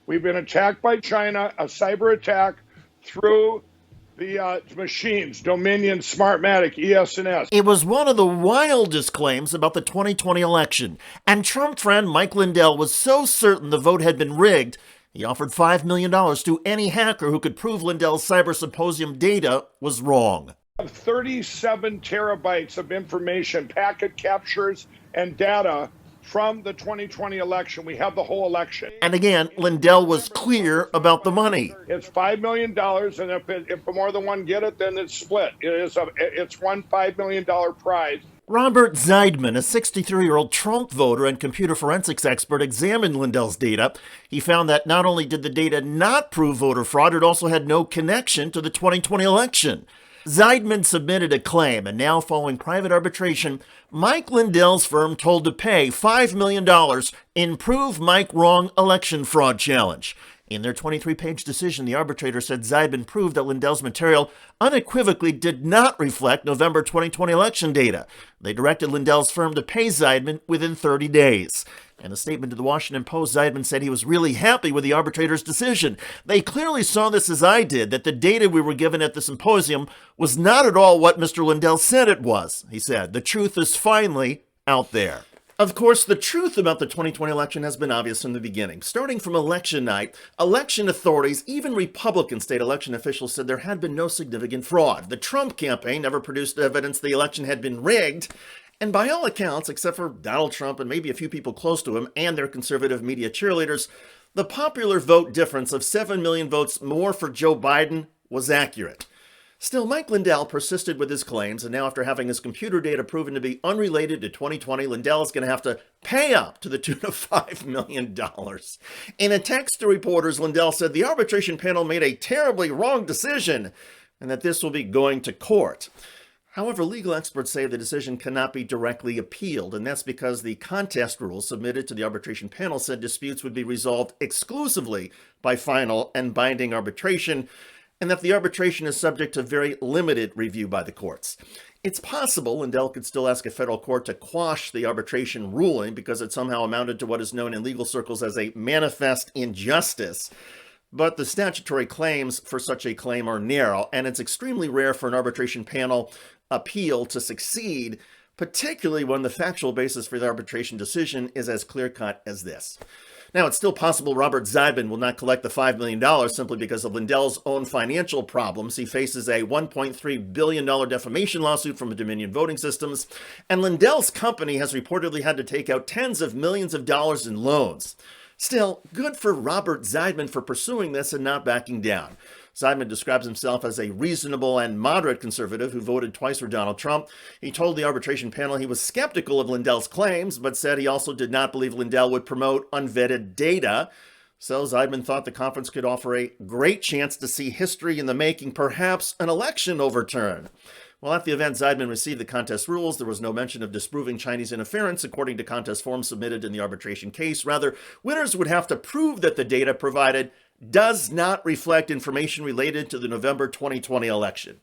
We've been attacked by China, a cyber attack through the machines, Dominion, Smartmatic, ES&S. It was one of the wildest claims about the 2020 election, and Trump friend Mike Lindell was so certain the vote had been rigged, he offered $5 million to any hacker who could prove Lindell's cyber symposium data was wrong. 37 terabytes of information, packet captures, and data from the 2020 election. We have the whole election. And again, Lindell was clear about the money. It's $5 million, and if more than one get it, then it's split. It's one $5 million prize. Robert Zeidman, a 63-year-old Trump voter and computer forensics expert, examined Lindell's data. He found that not only did the data not prove voter fraud, it also had no connection to the 2020 election. Zeidman submitted a claim, and now following private arbitration, Mike Lindell's firm told to pay $5 million in Prove Mike Wrong election fraud challenge. In their 23-page decision, the arbitrator said Zeidman proved that Lindell's material unequivocally did not reflect November 2020 election data. They directed Lindell's firm to pay Zeidman within 30 days. In a statement to the Washington Post, Zeidman said he was really happy with the arbitrator's decision. They clearly saw this as I did, that the data we were given at the symposium was not at all what Mr. Lindell said it was, he said. The truth is finally out there. Of course, the truth about the 2020 election has been obvious from the beginning. Starting from election night, election authorities, even Republican state election officials, said there had been no significant fraud. The Trump campaign never produced evidence the election had been rigged. And by all accounts, except for Donald Trump and maybe a few people close to him and their conservative media cheerleaders, the popular vote difference of 7 million votes more for Joe Biden was accurate. Still, Mike Lindell persisted with his claims, and now after having his computer data proven to be unrelated to 2020, Lindell is going to have to pay up to the tune of $5 million. In a text to reporters, Lindell said the arbitration panel made a terribly wrong decision and that this will be going to court. However, legal experts say the decision cannot be directly appealed, and that's because the contest rules submitted to the arbitration panel said disputes would be resolved exclusively by final and binding arbitration, and that the arbitration is subject to very limited review by the courts. It's possible Lindell could still ask a federal court to quash the arbitration ruling because it somehow amounted to what is known in legal circles as a manifest injustice. But the statutory claims for such a claim are narrow, and it's extremely rare for an arbitration panel appeal to succeed, particularly when the factual basis for the arbitration decision is as clear-cut as this. Now, it's still possible Robert Zeidman will not collect the $5 million simply because of Lindell's own financial problems. He faces a $1.3 billion defamation lawsuit from Dominion Voting Systems, and Lindell's company has reportedly had to take out tens of millions of dollars in loans. Still, good for Robert Zeidman for pursuing this and not backing down. Zeidman describes himself as a reasonable and moderate conservative who voted twice for Donald Trump. He told the arbitration panel he was skeptical of Lindell's claims, but said he also did not believe Lindell would promote unvetted data. So Zeidman thought the conference could offer a great chance to see history in the making, perhaps an election overturn. Well, at the event, Zeidman received the contest rules. There was no mention of disproving Chinese interference, according to contest forms submitted in the arbitration case. Rather, winners would have to prove that the data provided does not reflect information related to the November 2020 election.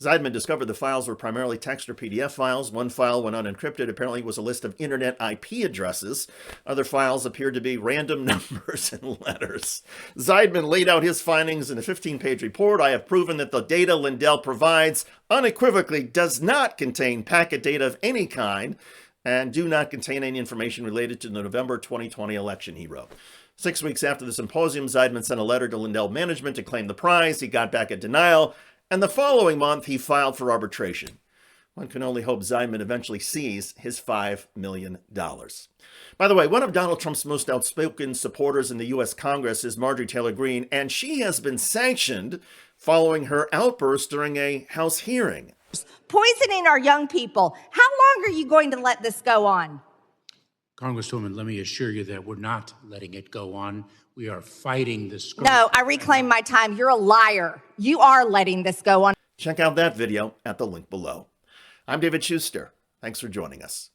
Zeidman discovered the files were primarily text or PDF files. One file, when unencrypted, apparently was a list of internet IP addresses. Other files appeared to be random numbers and letters. Zeidman laid out his findings in a 15-page report. I have proven that the data Lindell provides unequivocally does not contain packet data of any kind and do not contain any information related to the November 2020 election, he wrote. 6 weeks after the symposium, Zeidman sent a letter to Lindell management to claim the prize. He got back a denial, and the following month he filed for arbitration. One can only hope Zeidman eventually sees his $5 million. By the way, one of Donald Trump's most outspoken supporters in the U.S. Congress is Marjorie Taylor Greene, and she has been sanctioned following her outburst during a House hearing. Poisoning our young people. How long are you going to let this go on? Congresswoman, let me assure you that we're not letting it go on. We are fighting this. No, I reclaim my time. You're a liar. You are letting this go on. Check out that video at the link below. I'm David Shuster. Thanks for joining us.